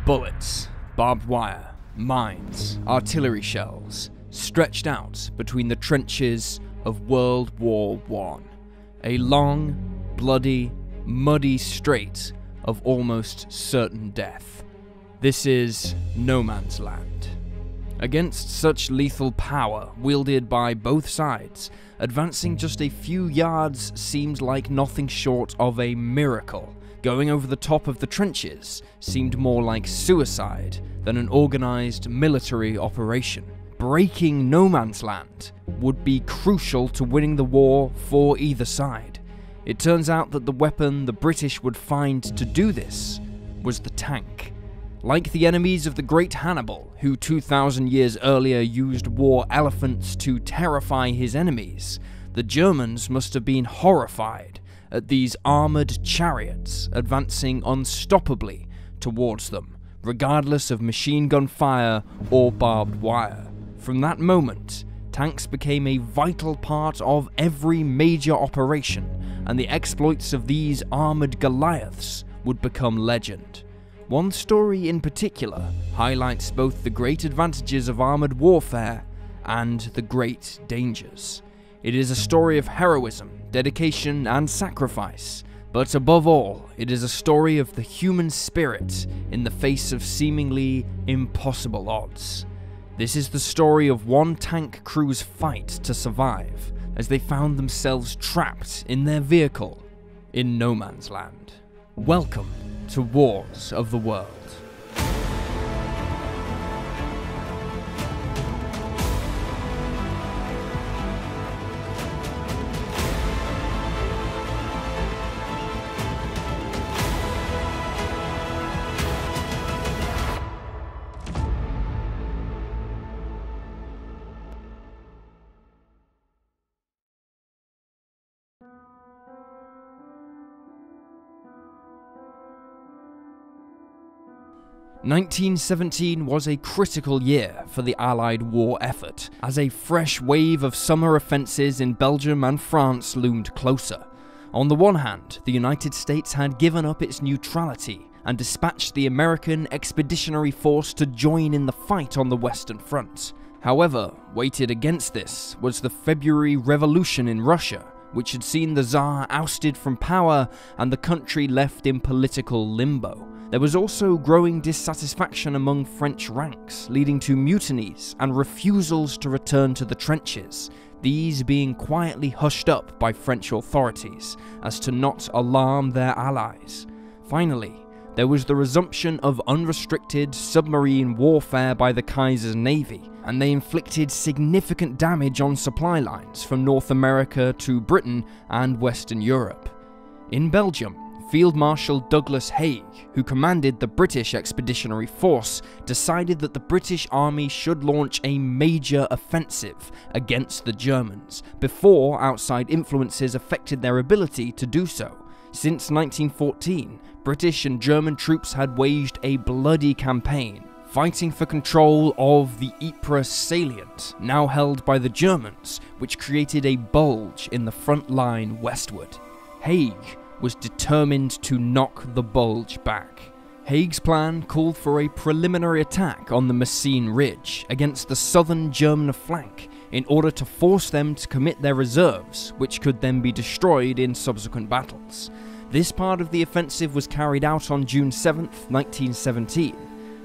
Bullets, barbed wire, mines, artillery shells stretched out between the trenches of World War I. A long, bloody, muddy strait of almost certain death. This is no man's land. Against such lethal power wielded by both sides, advancing just a few yards seemed like nothing short of a miracle. Going over the top of the trenches seemed more like suicide than an organized military operation. Breaking no man's land would be crucial to winning the war for either side. It turns out that the weapon the British would find to do this was the tank. Like the enemies of the great Hannibal, who 2,000 years earlier used war elephants to terrify his enemies, the Germans must have been horrified at these armoured chariots advancing unstoppably towards them, regardless of machine gun fire or barbed wire. From that moment, tanks became a vital part of every major operation, and the exploits of these armoured goliaths would become legend. One story in particular highlights both the great advantages of armoured warfare and the great dangers. It is a story of heroism, dedication, and sacrifice, but above all, it is a story of the human spirit in the face of seemingly impossible odds. This is the story of one tank crew's fight to survive, as they found themselves trapped in their vehicle in no man's land. Welcome to Wars of the World. 1917 was a critical year for the Allied war effort, as a fresh wave of summer offences in Belgium and France loomed closer. On the one hand, the United States had given up its neutrality and dispatched the American Expeditionary Force to join in the fight on the Western Front. However, weighted against this was the February Revolution in Russia, which had seen the Tsar ousted from power and the country left in political limbo. There was also growing dissatisfaction among French ranks, leading to mutinies and refusals to return to the trenches, these being quietly hushed up by French authorities as to not alarm their allies. Finally, there was the resumption of unrestricted submarine warfare by the Kaiser's navy, and they inflicted significant damage on supply lines from North America to Britain and Western Europe. In Belgium, Field Marshal Douglas Haig, who commanded the British Expeditionary Force, decided that the British Army should launch a major offensive against the Germans before outside influences affected their ability to do so. Since 1914, British and German troops had waged a bloody campaign, fighting for control of the Ypres salient, now held by the Germans, which created a bulge in the front line westward. Haig was determined to knock the bulge back. Haig's plan called for a preliminary attack on the Messines Ridge against the southern German flank in order to force them to commit their reserves, which could then be destroyed in subsequent battles. This part of the offensive was carried out on June 7th, 1917,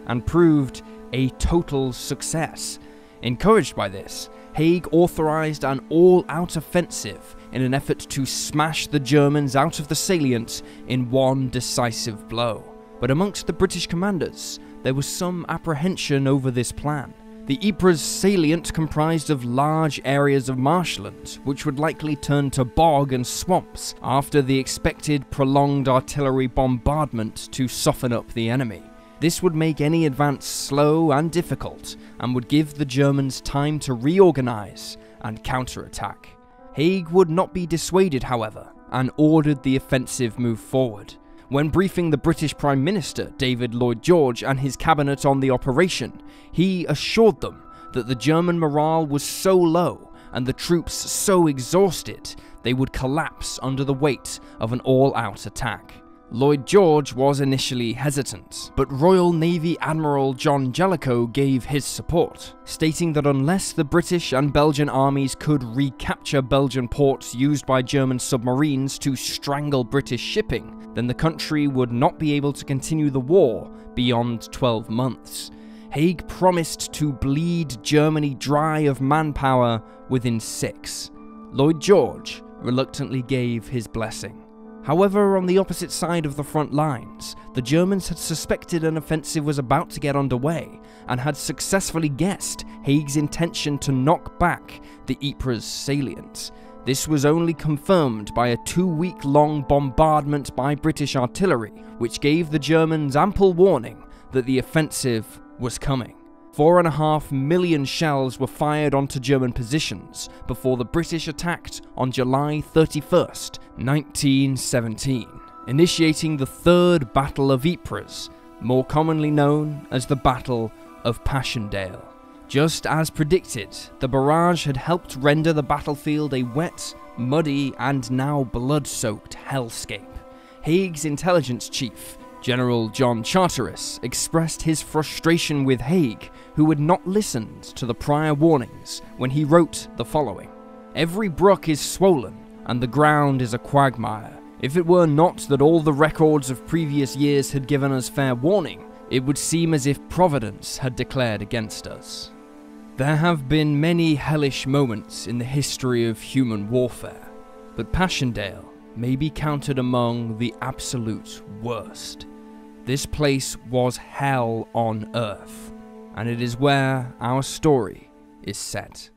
and proved a total success. Encouraged by this, Haig authorized an all-out offensive in an effort to smash the Germans out of the salient in one decisive blow. But amongst the British commanders, there was some apprehension over this plan. The Ypres salient comprised of large areas of marshland, which would likely turn to bog and swamps after the expected prolonged artillery bombardment to soften up the enemy. This would make any advance slow and difficult, and would give the Germans time to reorganize and counterattack. Haig would not be dissuaded, however, and ordered the offensive move forward. When briefing the British Prime Minister, David Lloyd George, and his cabinet on the operation, he assured them that the German morale was so low and the troops so exhausted they would collapse under the weight of an all-out attack. Lloyd George was initially hesitant, but Royal Navy Admiral John Jellicoe gave his support, stating that unless the British and Belgian armies could recapture Belgian ports used by German submarines to strangle British shipping, then the country would not be able to continue the war beyond 12 months. Haig promised to bleed Germany dry of manpower within 6. Lloyd George reluctantly gave his blessing. However, on the opposite side of the front lines, the Germans had suspected an offensive was about to get underway and had successfully guessed Haig's intention to knock back the Ypres salient. This was only confirmed by a 2-week-long bombardment by British artillery, which gave the Germans ample warning that the offensive was coming. 4.5 million shells were fired onto German positions before the British attacked on July 31st, 1917, initiating the Third Battle of Ypres, more commonly known as the Battle of Passchendaele. Just as predicted, the barrage had helped render the battlefield a wet, muddy, and now blood-soaked hellscape. Haig's intelligence chief, General John Charteris, expressed his frustration with Haig, who had not listened to the prior warnings when he wrote the following: "Every brook is swollen, and the ground is a quagmire. If it were not that all the records of previous years had given us fair warning, it would seem as if Providence had declared against us." There have been many hellish moments in the history of human warfare, but Passchendaele may be counted among the absolute worst. This place was hell on earth, and it is where our story is set.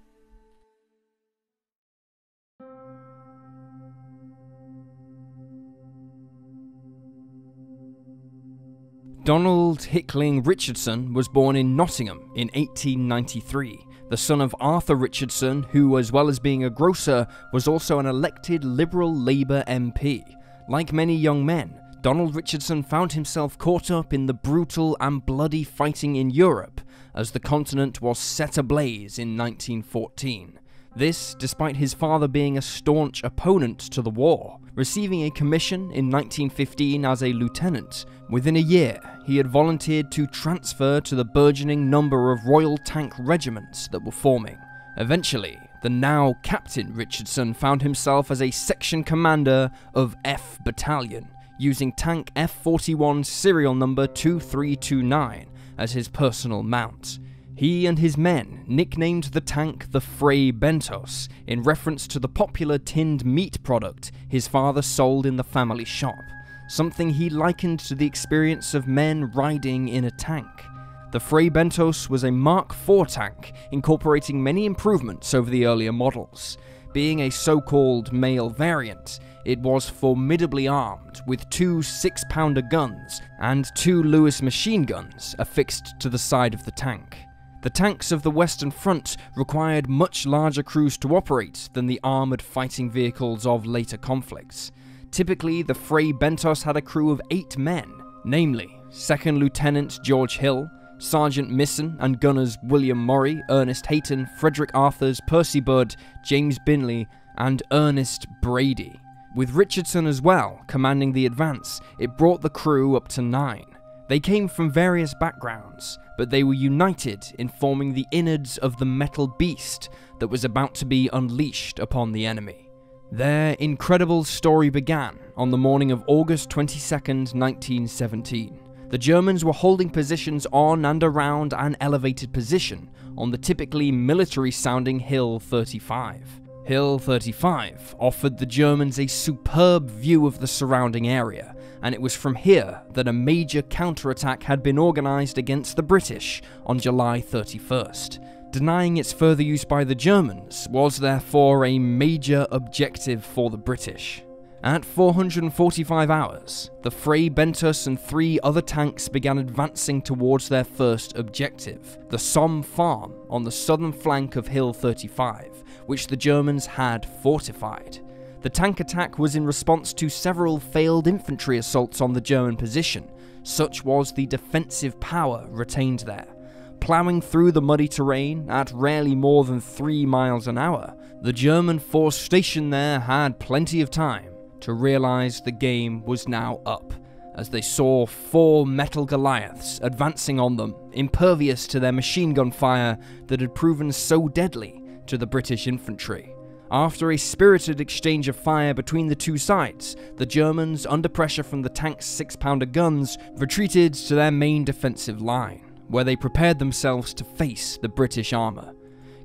Donald Hickling Richardson was born in Nottingham in 1893, the son of Arthur Richardson, who, as well as being a grocer, was also an elected Liberal Labour MP. Like many young men, Donald Richardson found himself caught up in the brutal and bloody fighting in Europe as the continent was set ablaze in 1914. This, despite his father being a staunch opponent to the war. Receiving a commission in 1915 as a lieutenant, within a year he had volunteered to transfer to the burgeoning number of Royal Tank regiments that were forming. Eventually, the now Captain Richardson found himself as a section commander of F Battalion, using tank F41 serial number 2329 as his personal mount. He and his men nicknamed the tank the Fray Bentos, in reference to the popular tinned meat product his father sold in the family shop, something he likened to the experience of men riding in a tank. The Fray Bentos was a Mark IV tank, incorporating many improvements over the earlier models. Being a so-called male variant, it was formidably armed with 2 6-pounder guns and 2 Lewis machine guns affixed to the side of the tank. The tanks of the Western Front required much larger crews to operate than the armoured fighting vehicles of later conflicts. Typically, the Fray Bentos had a crew of 8 men, namely 2nd Lieutenant George Hill, Sergeant Misson and gunners William Murray, Ernest Hayton, Frederick Arthurs, Percy Budd, James Binley, and Ernest Brady. With Richardson as well commanding the advance, it brought the crew up to 9. They came from various backgrounds, but they were united in forming the innards of the metal beast that was about to be unleashed upon the enemy. Their incredible story began on the morning of August 22nd, 1917. The Germans were holding positions on and around an elevated position on the typically military-sounding Hill 35. Hill 35 offered the Germans a superb view of the surrounding area, and it was from here that a major counterattack had been organised against the British on July 31st. Denying its further use by the Germans was therefore a major objective for the British. At 445 hours, the Fray Bentos and 3 other tanks began advancing towards their first objective, the Somme Farm on the southern flank of Hill 35, which the Germans had fortified. The tank attack was in response to several failed infantry assaults on the German position. Such was the defensive power retained there. Ploughing through the muddy terrain at rarely more than 3 miles an hour, the German force stationed there had plenty of time to realise the game was now up, as they saw 4 metal goliaths advancing on them, impervious to their machine gun fire that had proven so deadly to the British infantry. After a spirited exchange of fire between the two sides, the Germans, under pressure from the tank's 6-pounder guns, retreated to their main defensive line, where they prepared themselves to face the British armour.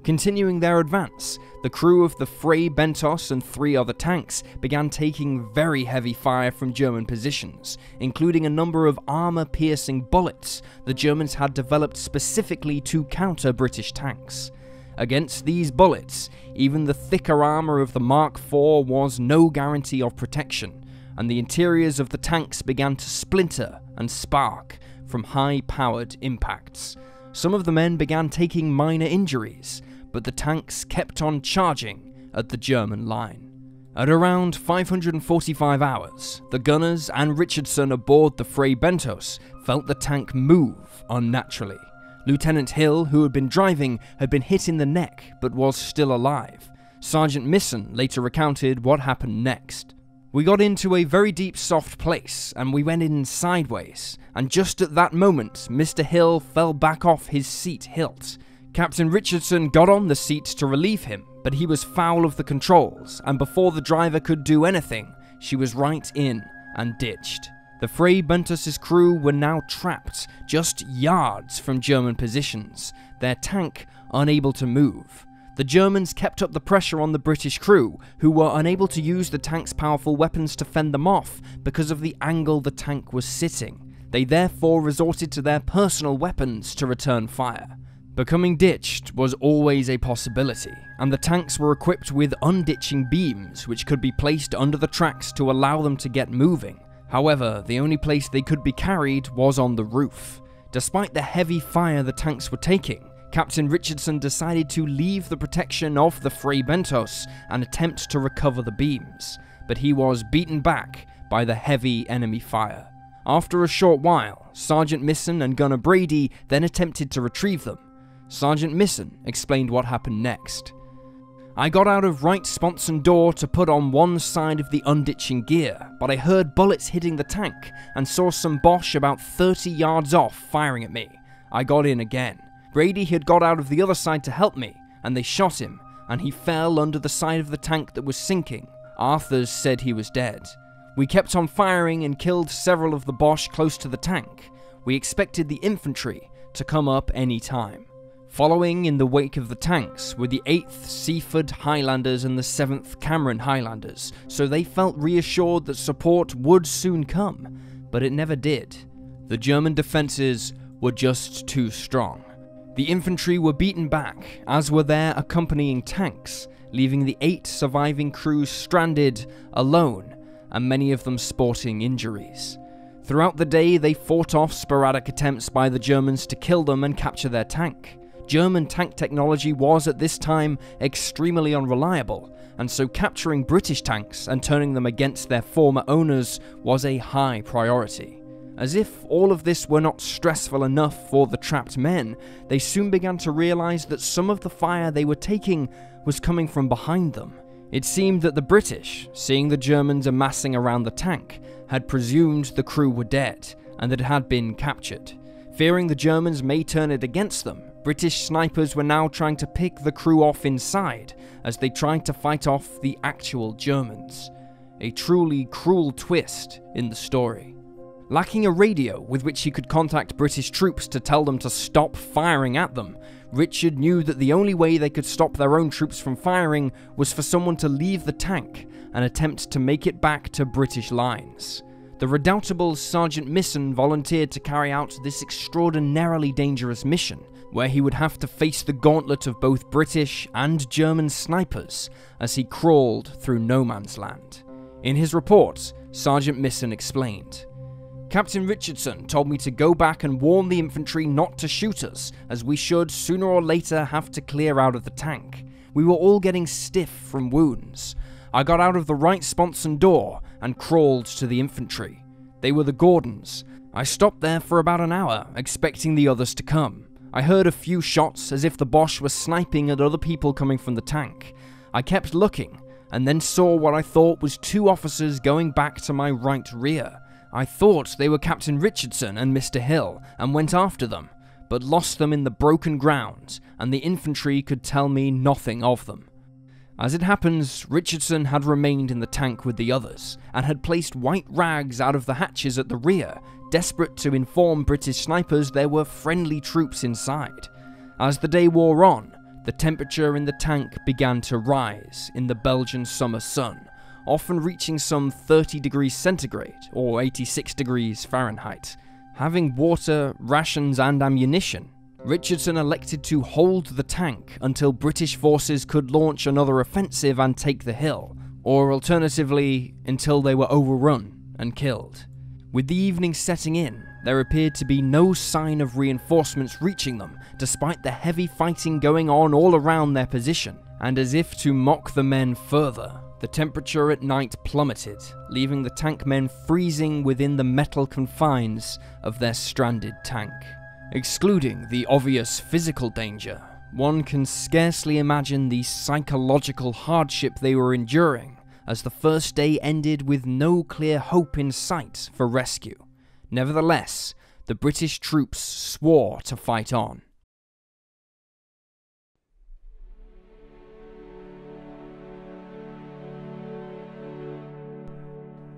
Continuing their advance, the crew of the Fray Bentos and 3 other tanks began taking very heavy fire from German positions, including a number of armour-piercing bullets the Germans had developed specifically to counter British tanks. Against these bullets, even the thicker armour of the Mark IV was no guarantee of protection, and the interiors of the tanks began to splinter and spark from high-powered impacts. Some of the men began taking minor injuries, but the tanks kept on charging at the German line. At around 545 hours, the gunners and Richardson aboard the Fray Bentos felt the tank move unnaturally. Lieutenant Hill, who had been driving, had been hit in the neck but was still alive. Sergeant Misson later recounted what happened next. "We got into a very deep soft place and we went in sideways, and just at that moment Mr. Hill fell back off his seat hilt. Captain Richardson got on the seat to relieve him, but he was foul of the controls, and before the driver could do anything, she was right in and ditched." The Fray Bentos' crew were now trapped just yards from German positions, their tank unable to move. The Germans kept up the pressure on the British crew, who were unable to use the tank's powerful weapons to fend them off because of the angle the tank was sitting. They therefore resorted to their personal weapons to return fire. Becoming ditched was always a possibility, and the tanks were equipped with unditching beams which could be placed under the tracks to allow them to get moving. However, the only place they could be carried was on the roof. Despite the heavy fire the tanks were taking, Captain Richardson decided to leave the protection of the Fray Bentos and attempt to recover the beams, but he was beaten back by the heavy enemy fire. After a short while, Sergeant Misson and Gunner Brady then attempted to retrieve them. Sergeant Misson explained what happened next. "I got out of right sponson door to put on one side of the unditching gear, but I heard bullets hitting the tank and saw some Boche about 30 yards off firing at me. I got in again. Brady had got out of the other side to help me, and they shot him, and he fell under the side of the tank that was sinking. Arthurs said he was dead. We kept on firing and killed several of the Boche close to the tank. We expected the infantry to come up any time." Following in the wake of the tanks were the 8th Seaford Highlanders and the 7th Cameron Highlanders, so they felt reassured that support would soon come, but it never did. The German defences were just too strong. The infantry were beaten back, as were their accompanying tanks, leaving the 8 surviving crews stranded, alone, and many of them sporting injuries. Throughout the day, they fought off sporadic attempts by the Germans to kill them and capture their tank. German tank technology was at this time extremely unreliable, and so capturing British tanks and turning them against their former owners was a high priority. As if all of this were not stressful enough for the trapped men, they soon began to realize that some of the fire they were taking was coming from behind them. It seemed that the British, seeing the Germans amassing around the tank, had presumed the crew were dead and that it had been captured. Fearing the Germans may turn it against them, British snipers were now trying to pick the crew off inside as they tried to fight off the actual Germans. A truly cruel twist in the story. Lacking a radio with which he could contact British troops to tell them to stop firing at them, Richard knew that the only way they could stop their own troops from firing was for someone to leave the tank and attempt to make it back to British lines. The redoubtable Sergeant Misson volunteered to carry out this extraordinarily dangerous mission, where he would have to face the gauntlet of both British and German snipers as he crawled through no man's land. In his report, Sergeant Misson explained, "Captain Richardson told me to go back and warn the infantry not to shoot us, as we should sooner or later have to clear out of the tank. We were all getting stiff from wounds. I got out of the right sponson door and crawled to the infantry. They were the Gordons. I stopped there for about an hour, expecting the others to come. I heard a few shots as if the Boche was sniping at other people coming from the tank. I kept looking, and then saw what I thought was two officers going back to my right rear. I thought they were Captain Richardson and Mr. Hill, and went after them, but lost them in the broken ground, and the infantry could tell me nothing of them. As it happens, Richardson had remained in the tank with the others, and had placed white rags out of the hatches at the rear, desperate to inform British snipers there were friendly troops inside. As the day wore on, the temperature in the tank began to rise in the Belgian summer sun, often reaching some 30 degrees centigrade or 86 degrees Fahrenheit. Having water, rations and ammunition, Richardson elected to hold the tank until British forces could launch another offensive and take the hill, or alternatively, until they were overrun and killed. With the evening setting in, there appeared to be no sign of reinforcements reaching them, despite the heavy fighting going on all around their position, and as if to mock the men further, the temperature at night plummeted, leaving the tank men freezing within the metal confines of their stranded tank. Excluding the obvious physical danger, one can scarcely imagine the psychological hardship they were enduring, as the first day ended with no clear hope in sight for rescue. Nevertheless, the British troops swore to fight on.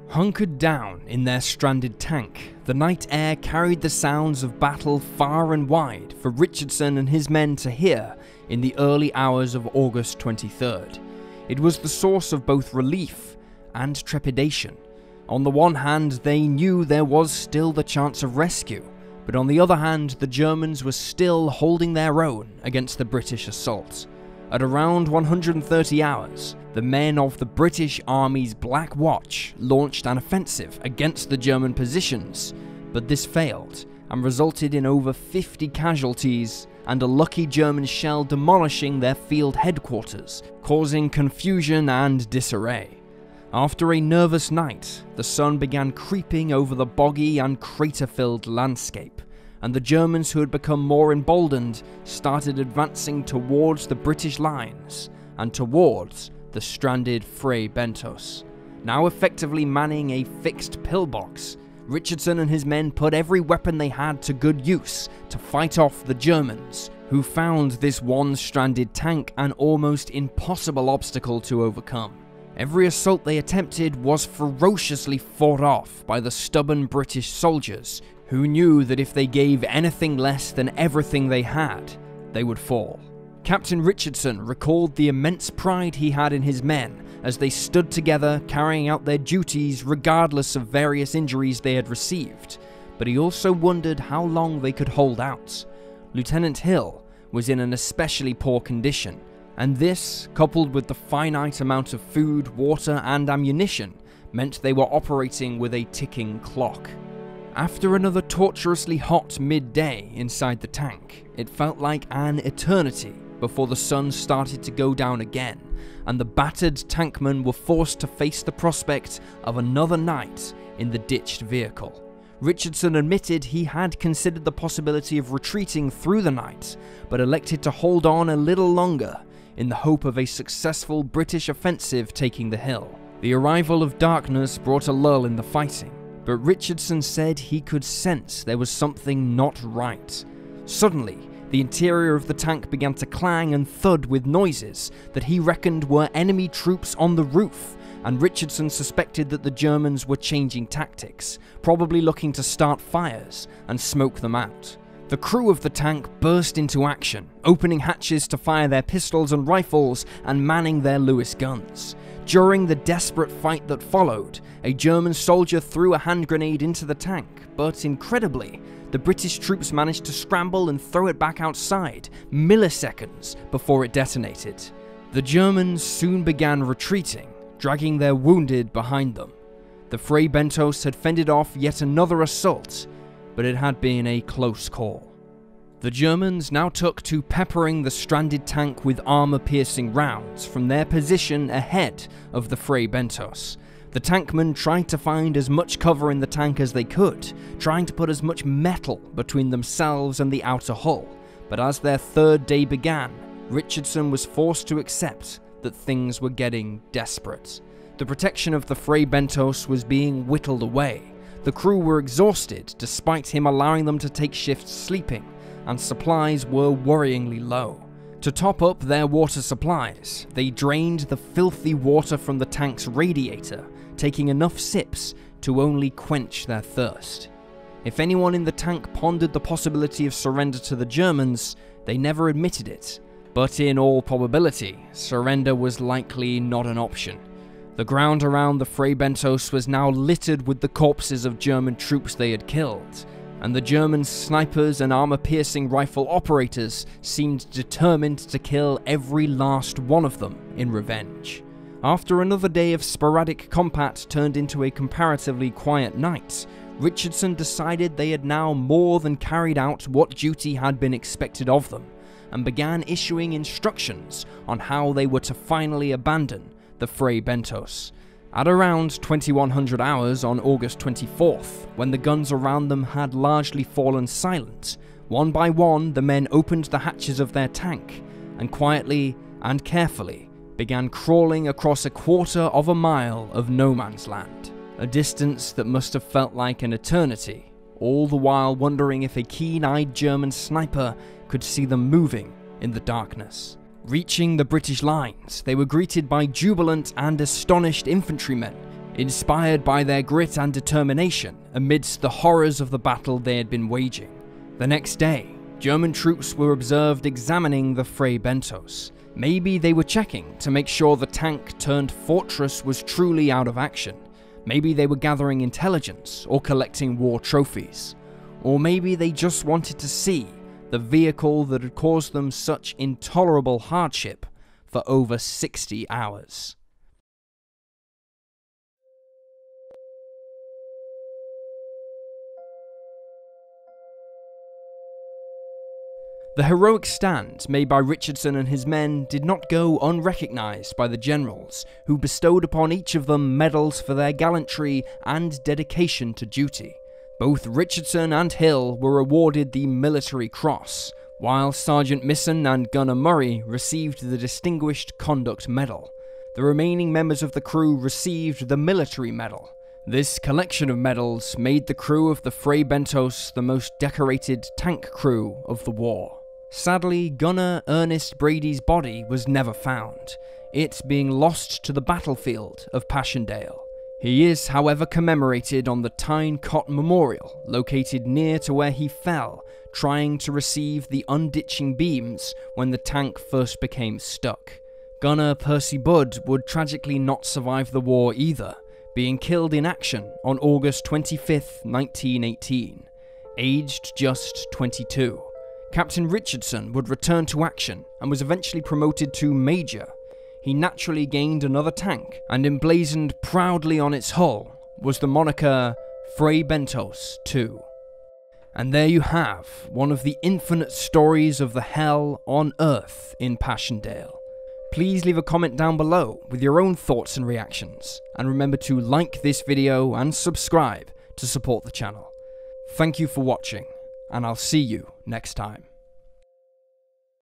Hunkered down in their stranded tank, the night air carried the sounds of battle far and wide for Richardson and his men to hear in the early hours of August 23rd. It was the source of both relief and trepidation. On the one hand, they knew there was still the chance of rescue, but on the other hand, the Germans were still holding their own against the British assault. At around 130 hours, the men of the British Army's Black Watch launched an offensive against the German positions, but this failed and resulted in over 50 casualties and a lucky German shell demolishing their field headquarters, causing confusion and disarray. After a nervous night, the sun began creeping over the boggy and crater-filled landscape, and the Germans, who had become more emboldened, started advancing towards the British lines and towards the stranded Fray Bentos. Now effectively manning a fixed pillbox, Richardson and his men put every weapon they had to good use to fight off the Germans, who found this one stranded tank an almost impossible obstacle to overcome. Every assault they attempted was ferociously fought off by the stubborn British soldiers, who knew that if they gave anything less than everything they had, they would fall. Captain Richardson recalled the immense pride he had in his men as they stood together carrying out their duties regardless of various injuries they had received, but he also wondered how long they could hold out. Lieutenant Hill was in an especially poor condition, and this, coupled with the finite amount of food, water and ammunition, meant they were operating with a ticking clock. After another torturously hot midday inside the tank, it felt like an eternity before the sun started to go down again, and the battered tankmen were forced to face the prospect of another night in the ditched vehicle. Richardson admitted he had considered the possibility of retreating through the night, but elected to hold on a little longer in the hope of a successful British offensive taking the hill. The arrival of darkness brought a lull in the fighting, but Richardson said he could sense there was something not right. Suddenly, the interior of the tank began to clang and thud with noises that he reckoned were enemy troops on the roof, and Richardson suspected that the Germans were changing tactics, probably looking to start fires and smoke them out. The crew of the tank burst into action, opening hatches to fire their pistols and rifles and manning their Lewis guns. During the desperate fight that followed, a German soldier threw a hand grenade into the tank, but incredibly, the British troops managed to scramble and throw it back outside, milliseconds before it detonated. The Germans soon began retreating, dragging their wounded behind them. The Fray Bentos had fended off yet another assault, but it had been a close call. The Germans now took to peppering the stranded tank with armor-piercing rounds from their position ahead of the Fray Bentos. The tankmen tried to find as much cover in the tank as they could, trying to put as much metal between themselves and the outer hull, but as their third day began, Richardson was forced to accept that things were getting desperate. The protection of the Fray Bentos was being whittled away. The crew were exhausted despite him allowing them to take shifts sleeping, and supplies were worryingly low. To top up their water supplies, they drained the filthy water from the tank's radiator, taking enough sips to only quench their thirst. If anyone in the tank pondered the possibility of surrender to the Germans, they never admitted it, but in all probability, surrender was likely not an option. The ground around the Fray Bentos was now littered with the corpses of German troops they had killed, and the German snipers and armor-piercing rifle operators seemed determined to kill every last one of them in revenge. After another day of sporadic combat turned into a comparatively quiet night, Richardson decided they had now more than carried out what duty had been expected of them, and began issuing instructions on how they were to finally abandon the Fray Bentos. At around 2100 hours on August 24th, when the guns around them had largely fallen silent, one by one the men opened the hatches of their tank, and quietly and carefully began crawling across a quarter of a mile of no man's land, a distance that must have felt like an eternity, all the while wondering if a keen-eyed German sniper could see them moving in the darkness. Reaching the British lines, they were greeted by jubilant and astonished infantrymen, inspired by their grit and determination amidst the horrors of the battle they had been waging. The next day, German troops were observed examining the Fray Bentos. Maybe they were checking to make sure the tank-turned-fortress was truly out of action. Maybe they were gathering intelligence or collecting war trophies. Or maybe they just wanted to see the vehicle that had caused them such intolerable hardship for over 60 hours. The heroic stand made by Richardson and his men did not go unrecognised by the generals, who bestowed upon each of them medals for their gallantry and dedication to duty. Both Richardson and Hill were awarded the Military Cross, while Sergeant Misson and Gunner Murray received the Distinguished Conduct Medal. The remaining members of the crew received the Military Medal. This collection of medals made the crew of the Fray Bentos the most decorated tank crew of the war. Sadly, Gunner Ernest Brady's body was never found, it being lost to the battlefield of Passchendaele. He is, however, commemorated on the Tyne Cot Memorial, located near to where he fell, trying to receive the unditching beams when the tank first became stuck. Gunner Percy Budd would tragically not survive the war either, being killed in action on August 25th, 1918, aged just 22. Captain Richardson would return to action and was eventually promoted to Major. He naturally gained another tank, and emblazoned proudly on its hull was the moniker Fray Bentos II. And there you have one of the infinite stories of the hell on earth in Passchendaele. Please leave a comment down below with your own thoughts and reactions, and remember to like this video and subscribe to support the channel. Thank you for watching, and I'll see you next time.